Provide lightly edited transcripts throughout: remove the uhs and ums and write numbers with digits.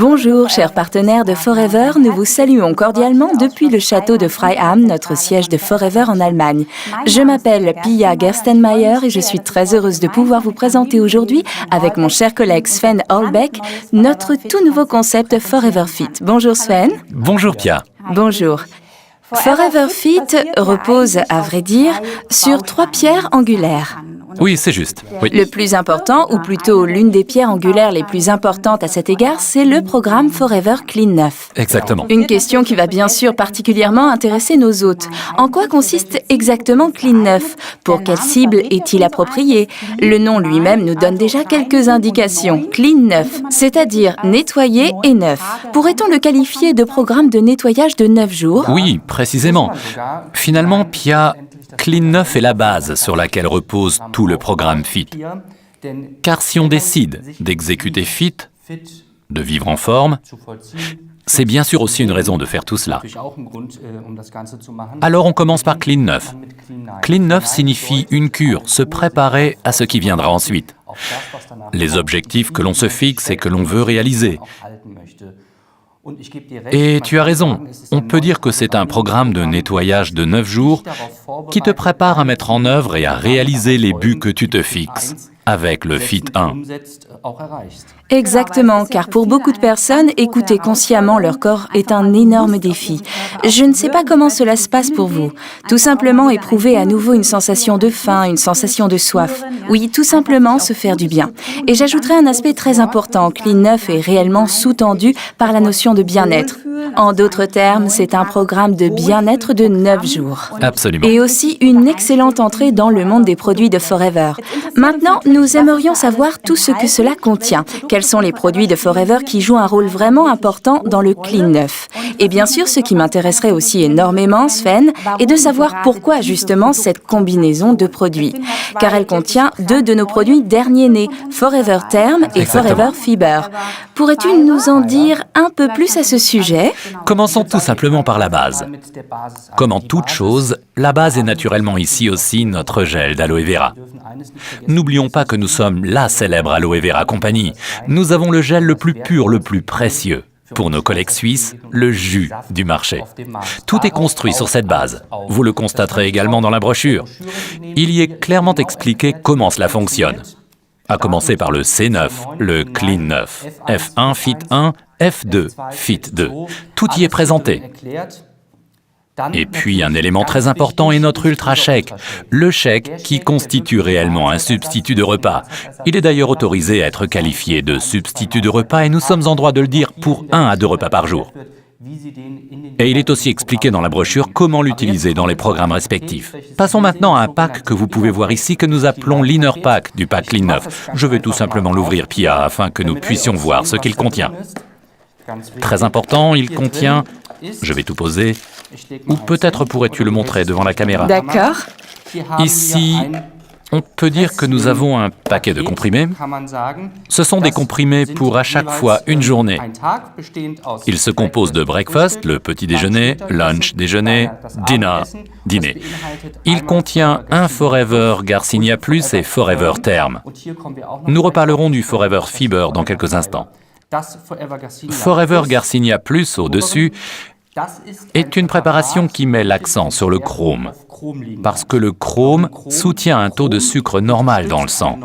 Bonjour, chers partenaires de Forever, nous vous saluons cordialement depuis le château de Freiheim, notre siège de Forever en Allemagne. Je m'appelle Pia Gerstenmaier et je suis très heureuse de pouvoir vous présenter aujourd'hui, avec mon cher collègue Sven Holbeck, notre tout nouveau concept Forever Fit. Bonjour Sven. Bonjour Pia. Bonjour. Forever Fit repose, à vrai dire, sur 3 pierres angulaires. Oui, c'est juste. Oui. Le plus important, ou plutôt l'une des pierres angulaires les plus importantes à cet égard, c'est le programme Forever Clean 9. Exactement. Une question qui va bien sûr particulièrement intéresser nos hôtes. En quoi consiste exactement Clean 9 ? Pour quelle cible est-il approprié ? Le nom lui-même nous donne déjà quelques indications. Clean 9, c'est-à-dire nettoyer et neuf. Pourrait-on le qualifier de programme de nettoyage de 9 jours ? Oui, précisément. Finalement, Pia, Clean 9 est la base sur laquelle repose tout le programme FIT. Car si on décide d'exécuter FIT, de vivre en forme, c'est bien sûr aussi une raison de faire tout cela. Alors on commence par Clean 9. Clean 9 signifie une cure, se préparer à ce qui viendra ensuite. Les objectifs que l'on se fixe et que l'on veut réaliser. Et tu as raison, on peut dire que c'est un programme de nettoyage de 9 jours qui te prépare à mettre en œuvre et à réaliser les buts que tu te fixes avec le FIT 1. Exactement, car pour beaucoup de personnes, écouter consciemment leur corps est un énorme défi. Je ne sais pas comment cela se passe pour vous. Tout simplement éprouver à nouveau une sensation de faim, une sensation de soif. Oui, tout simplement se faire du bien. Et j'ajouterai un aspect très important. Clean 9 est réellement sous-tendu par la notion de bien-être. En d'autres termes, c'est un programme de bien-être de 9 jours. Absolument. Et aussi une excellente entrée dans le monde des produits de Forever. Maintenant, nous aimerions savoir tout ce que cela contient. Quels sont les produits de Forever qui jouent un rôle vraiment important dans le Clean 9 ? Et bien sûr, ce qui m'intéresserait aussi énormément, Sven, est de savoir pourquoi justement cette combinaison de produits. Car elle contient 2 de nos produits derniers nés, Forever Therm et Forever Fiber. Pourrais-tu nous en dire un peu plus à ce sujet ? Commençons tout simplement par la base. Comme en toute chose, la base est naturellement ici aussi notre gel d'aloe vera. N'oublions pas que nous sommes la célèbre Aloe Vera Company. Nous avons le gel le plus pur, le plus précieux. Pour nos collègues suisses, le jus du marché. Tout est construit sur cette base. Vous le constaterez également dans la brochure. Il y est clairement expliqué comment cela fonctionne. À commencer par le C9, le Clean 9, F1 Fit 1, F2 Fit 2. Tout y est présenté. Et puis un élément très important est notre Ultra Shake, le shake qui constitue réellement un substitut de repas. Il est d'ailleurs autorisé à être qualifié de substitut de repas et nous sommes en droit de le dire pour 1 à 2 repas par jour. Et il est aussi expliqué dans la brochure comment l'utiliser dans les programmes respectifs. Passons maintenant à un pack que vous pouvez voir ici que nous appelons l'Inner Pack du pack Clean 9. Je vais tout simplement l'ouvrir, Pia, afin que nous puissions voir ce qu'il contient. Très important, il contient... Je vais tout poser. Ou peut-être pourrais-tu le montrer devant la caméra. D'accord. Ici, on peut dire que nous avons un paquet de comprimés. Ce sont des comprimés pour à chaque fois une journée. Ils se composent de breakfast, le petit déjeuner, lunch, déjeuner, dinner, dîner. Il contient un Forever Garcinia Plus et Forever Therm. Nous reparlerons du Forever Fiber dans quelques instants. Forever Garcinia Plus au-dessus est une préparation qui met l'accent sur le chrome, parce que le chrome soutient un taux de sucre normal dans le sang.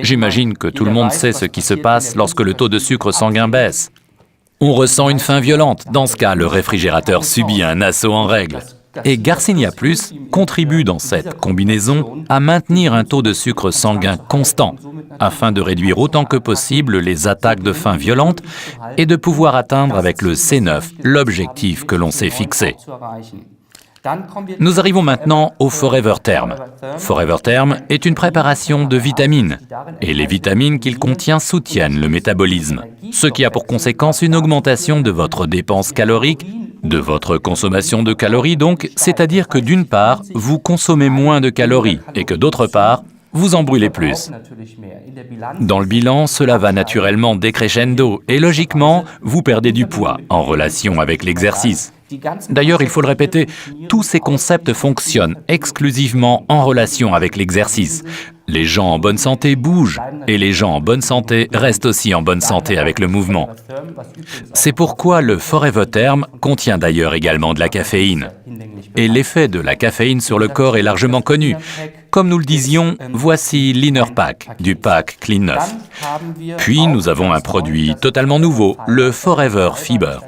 J'imagine que tout le monde sait ce qui se passe lorsque le taux de sucre sanguin baisse. On ressent une faim violente. Dans ce cas, le réfrigérateur subit un assaut en règle. Et Garcinia Plus contribue dans cette combinaison à maintenir un taux de sucre sanguin constant, afin de réduire autant que possible les attaques de faim violentes et de pouvoir atteindre avec le C9 l'objectif que l'on s'est fixé. Nous arrivons maintenant au Forever Therm. Forever Therm est une préparation de vitamines, et les vitamines qu'il contient soutiennent le métabolisme, ce qui a pour conséquence une augmentation de votre dépense calorique, de votre consommation de calories donc, c'est-à-dire que d'une part, vous consommez moins de calories, et que d'autre part, vous en brûlez plus. Dans le bilan, cela va naturellement décrescendo et logiquement, vous perdez du poids en relation avec l'exercice. D'ailleurs, il faut le répéter, tous ces concepts fonctionnent exclusivement en relation avec l'exercice. Les gens en bonne santé bougent et les gens en bonne santé restent aussi en bonne santé avec le mouvement. C'est pourquoi le Forever Term contient d'ailleurs également de la caféine. Et l'effet de la caféine sur le corps est largement connu. Comme nous le disions, voici l'Inner Pack, du pack Clean 9. Puis nous avons un produit totalement nouveau, le Forever Fiber.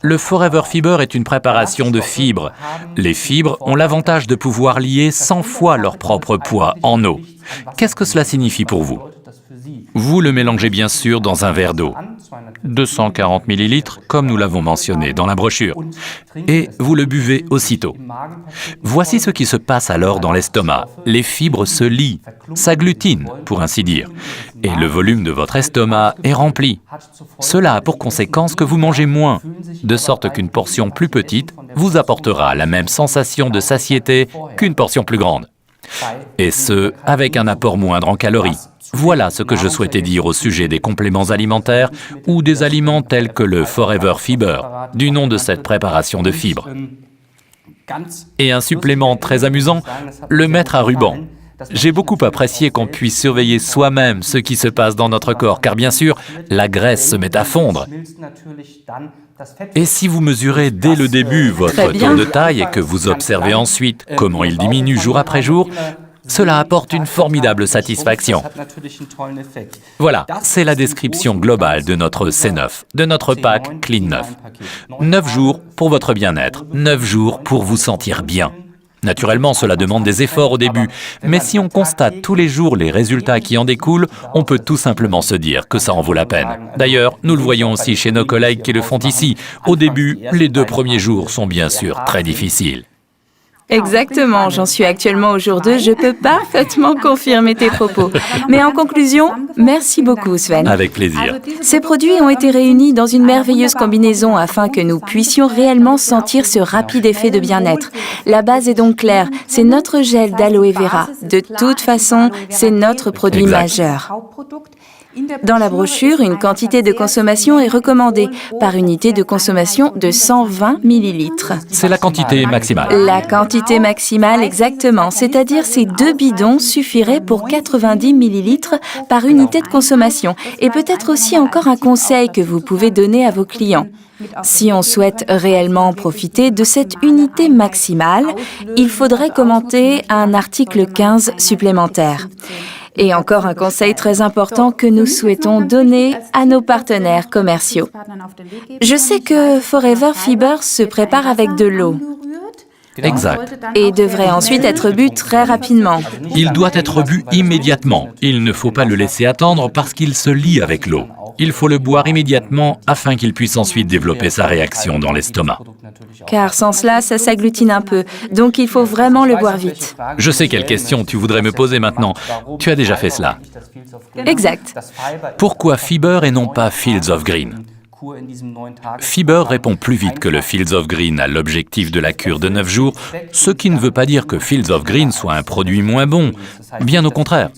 Le Forever Fiber est une préparation de fibres. Les fibres ont l'avantage de pouvoir lier 100 fois leur propre poids en eau. Qu'est-ce que cela signifie pour vous? Vous le mélangez bien sûr dans un verre d'eau, 240 ml, comme nous l'avons mentionné dans la brochure, et vous le buvez aussitôt. Voici ce qui se passe alors dans l'estomac. Les fibres se lient, s'agglutinent, pour ainsi dire, et le volume de votre estomac est rempli. Cela a pour conséquence que vous mangez moins, de sorte qu'une portion plus petite vous apportera la même sensation de satiété qu'une portion plus grande. Et ce, avec un apport moindre en calories. Voilà ce que je souhaitais dire au sujet des compléments alimentaires ou des aliments tels que le Forever Fiber, du nom de cette préparation de fibres. Et un supplément très amusant, le mètre à ruban. J'ai beaucoup apprécié qu'on puisse surveiller soi-même ce qui se passe dans notre corps, car bien sûr, la graisse se met à fondre. Et si vous mesurez dès le début votre taux de taille et que vous observez ensuite comment il diminue jour après jour, cela apporte une formidable satisfaction. Voilà, c'est la description globale de notre C9, de notre pack Clean 9. 9 jours pour votre bien-être, 9 jours pour vous sentir bien. Naturellement, cela demande des efforts au début, mais si on constate tous les jours les résultats qui en découlent, on peut tout simplement se dire que ça en vaut la peine. D'ailleurs, nous le voyons aussi chez nos collègues qui le font ici. Au début, les 2 premiers jours sont bien sûr très difficiles. Exactement, j'en suis actuellement au jour 2, je peux parfaitement confirmer tes propos. Mais en conclusion, merci beaucoup Sven. Avec plaisir. Ces produits ont été réunis dans une merveilleuse combinaison afin que nous puissions réellement sentir ce rapide effet de bien-être. La base est donc claire, c'est notre gel d'aloe vera. De toute façon, c'est notre produit majeur. Dans la brochure, une quantité de consommation est recommandée par unité de consommation de 120 ml. C'est la quantité maximale. La quantité maximale, exactement. C'est-à-dire ces 2 bidons suffiraient pour 90 ml par unité de consommation. Et peut-être aussi encore un conseil que vous pouvez donner à vos clients. Si on souhaite réellement profiter de cette unité maximale, il faudrait commenter un article 15 supplémentaire. Et encore un conseil très important que nous souhaitons donner à nos partenaires commerciaux. Je sais que Forever Fiber se prépare avec de l'eau. Exact. Et devrait ensuite être bu très rapidement. Il doit être bu immédiatement. Il ne faut pas le laisser attendre parce qu'il se lie avec l'eau. Il faut le boire immédiatement afin qu'il puisse ensuite développer sa réaction dans l'estomac. Car sans cela, ça s'agglutine un peu. Donc il faut vraiment le boire vite. Je sais quelle question tu voudrais me poser maintenant. Tu as déjà fait cela. Exact. Pourquoi Fiber et non pas Fields of Green ? Fiber répond plus vite que le Fields of Green à l'objectif de la cure de 9 jours, ce qui ne veut pas dire que Fields of Green soit un produit moins bon, bien au contraire.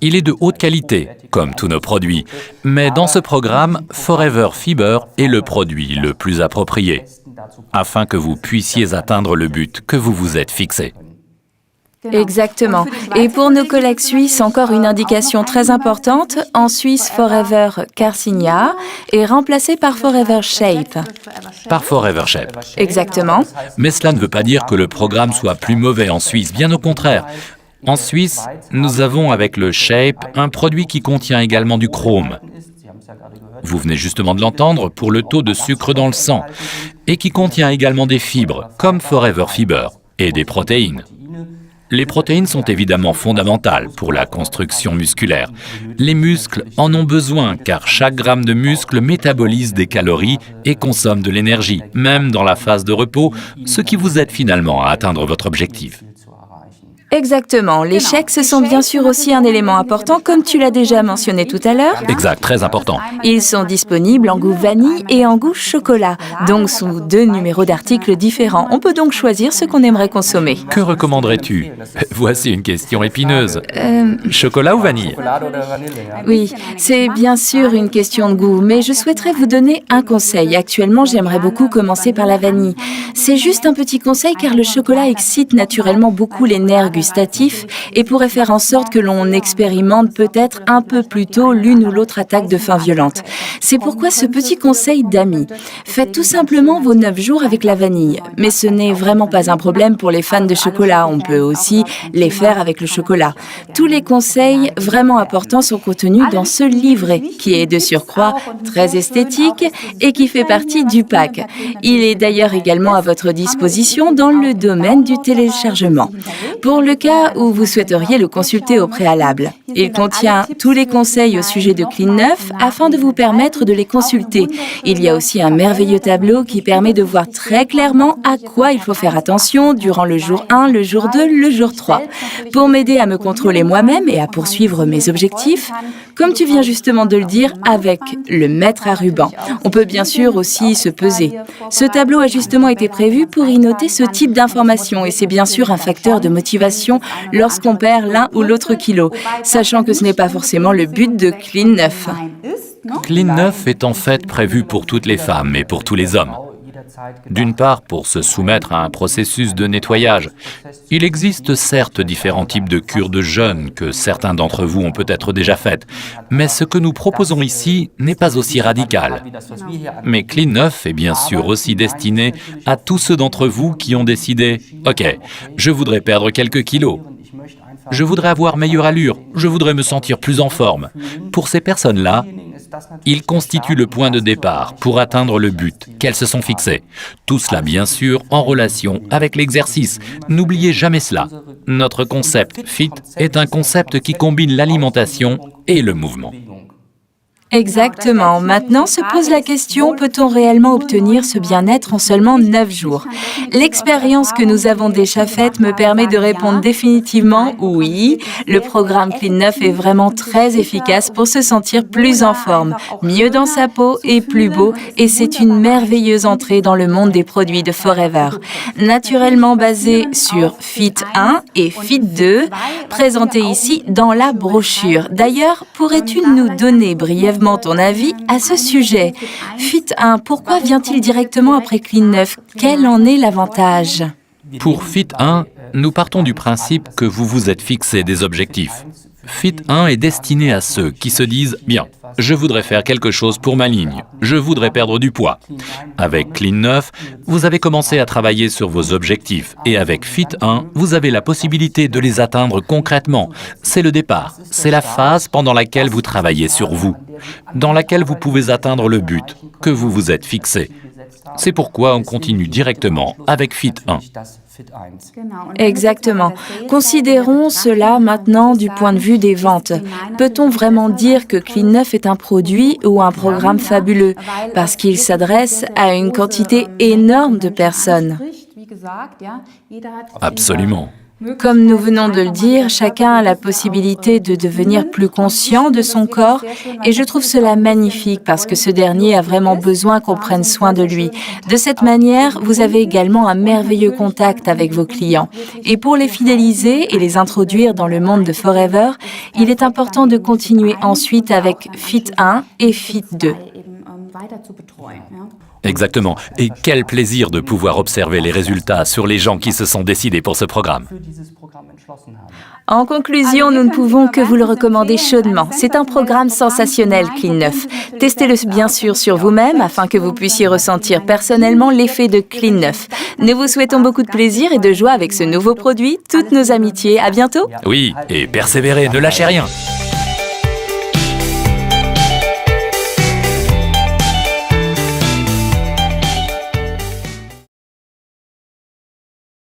Il est de haute qualité, comme tous nos produits, mais dans ce programme, Forever Fiber est le produit le plus approprié, afin que vous puissiez atteindre le but que vous vous êtes fixé. Exactement. Et pour nos collègues suisses, encore une indication très importante. En Suisse, Forever Carcinia est remplacé par Forever Shape. Par Forever Shape. Exactement. Mais cela ne veut pas dire que le programme soit plus mauvais en Suisse, bien au contraire. En Suisse, nous avons avec le Shape un produit qui contient également du chrome. Vous venez justement de l'entendre pour le taux de sucre dans le sang et qui contient également des fibres, comme Forever Fiber, et des protéines. Les protéines sont évidemment fondamentales pour la construction musculaire. Les muscles en ont besoin car chaque gramme de muscle métabolise des calories et consomme de l'énergie, même dans la phase de repos, ce qui vous aide finalement à atteindre votre objectif. Exactement. Les shakes sont bien sûr aussi un élément important, comme tu l'as déjà mentionné tout à l'heure. Exact, très important. Ils sont disponibles en goût vanille et en goût chocolat, donc sous 2 numéros d'articles différents. On peut donc choisir ce qu'on aimerait consommer. Que recommanderais-tu? Voici une question épineuse. Chocolat ou vanille? Oui, c'est bien sûr une question de goût, mais je souhaiterais vous donner un conseil. Actuellement, j'aimerais beaucoup commencer par la vanille. C'est juste un petit conseil car le chocolat excite naturellement beaucoup les nerfs gustatifs et pourrait faire en sorte que l'on expérimente peut-être un peu plus tôt l'une ou l'autre attaque de faim violente. C'est pourquoi ce petit conseil d'amis. Faites tout simplement vos 9 jours avec la vanille. Mais ce n'est vraiment pas un problème pour les fans de chocolat. On peut aussi les faire avec le chocolat. Tous les conseils vraiment importants sont contenus dans ce livret qui est de surcroît très esthétique et qui fait partie du pack. Il est d'ailleurs également à votre disposition dans le domaine du téléchargement. Pour le cas où vous souhaiteriez le consulter au préalable. Il contient tous les conseils au sujet de Clean 9 afin de vous permettre de les consulter. Il y a aussi un merveilleux tableau qui permet de voir très clairement à quoi il faut faire attention durant le jour 1, le jour 2, le jour 3. Pour m'aider à me contrôler moi-même et à poursuivre mes objectifs, comme tu viens justement de le dire, avec le mètre à ruban. On peut bien sûr aussi se peser. Ce tableau a justement été prévu pour y noter ce type d'informations et c'est bien sûr un facteur de motivation lorsqu'on perd l'un ou l'autre kilo, sachant que ce n'est pas forcément le but de Clean 9. Clean 9 est en fait prévu pour toutes les femmes et pour tous les hommes. D'une part, pour se soumettre à un processus de nettoyage. Il existe certes différents types de cures de jeûne que certains d'entre vous ont peut-être déjà faites, mais ce que nous proposons ici n'est pas aussi radical. Mais Clean 9 est bien sûr aussi destiné à tous ceux d'entre vous qui ont décidé « Ok, je voudrais perdre quelques kilos. Je voudrais avoir meilleure allure, je voudrais me sentir plus en forme. » Pour ces personnes-là, il constitue le point de départ pour atteindre le but qu'elles se sont fixées. Tout cela, bien sûr, en relation avec l'exercice. N'oubliez jamais cela. Notre concept FIT est un concept qui combine l'alimentation et le mouvement. Exactement. Maintenant se pose la question, peut-on réellement obtenir ce bien-être en seulement 9 jours? L'expérience que nous avons déjà faite me permet de répondre définitivement oui. Le programme Clean 9 est vraiment très efficace pour se sentir plus en forme, mieux dans sa peau et plus beau, et c'est une merveilleuse entrée dans le monde des produits de Forever. Naturellement basé sur Fit 1 et Fit 2, présentés ici dans la brochure. D'ailleurs, pourrais-tu nous donner brièvement ton avis à ce sujet? Fit 1, pourquoi vient-il directement après Clean 9? Quel en est l'avantage? Pour Fit 1, nous partons du principe que vous vous êtes fixé des objectifs. Fit 1 est destiné à ceux qui se disent « Bien, je voudrais faire quelque chose pour ma ligne, je voudrais perdre du poids ». Avec Clean 9, vous avez commencé à travailler sur vos objectifs et avec Fit 1, vous avez la possibilité de les atteindre concrètement. C'est le départ, c'est la phase pendant laquelle vous travaillez sur vous, dans laquelle vous pouvez atteindre le but que vous vous êtes fixé. C'est pourquoi on continue directement avec Fit 1. Exactement. Considérons cela maintenant du point de vue des ventes. Peut-on vraiment dire que Clean 9 est un produit ou un programme fabuleux parce qu'il s'adresse à une quantité énorme de personnes? Absolument. Comme nous venons de le dire, chacun a la possibilité de devenir plus conscient de son corps et je trouve cela magnifique parce que ce dernier a vraiment besoin qu'on prenne soin de lui. De cette manière, vous avez également un merveilleux contact avec vos clients. Et pour les fidéliser et les introduire dans le monde de Forever, il est important de continuer ensuite avec Fit 1 et Fit 2. Exactement. Et quel plaisir de pouvoir observer les résultats sur les gens qui se sont décidés pour ce programme. En conclusion, nous ne pouvons que vous le recommander chaudement. C'est un programme sensationnel, Clean 9. Testez-le bien sûr sur vous-même afin que vous puissiez ressentir personnellement l'effet de Clean 9. Nous vous souhaitons beaucoup de plaisir et de joie avec ce nouveau produit. Toutes nos amitiés. À bientôt. Oui, et persévérez, ne lâchez rien.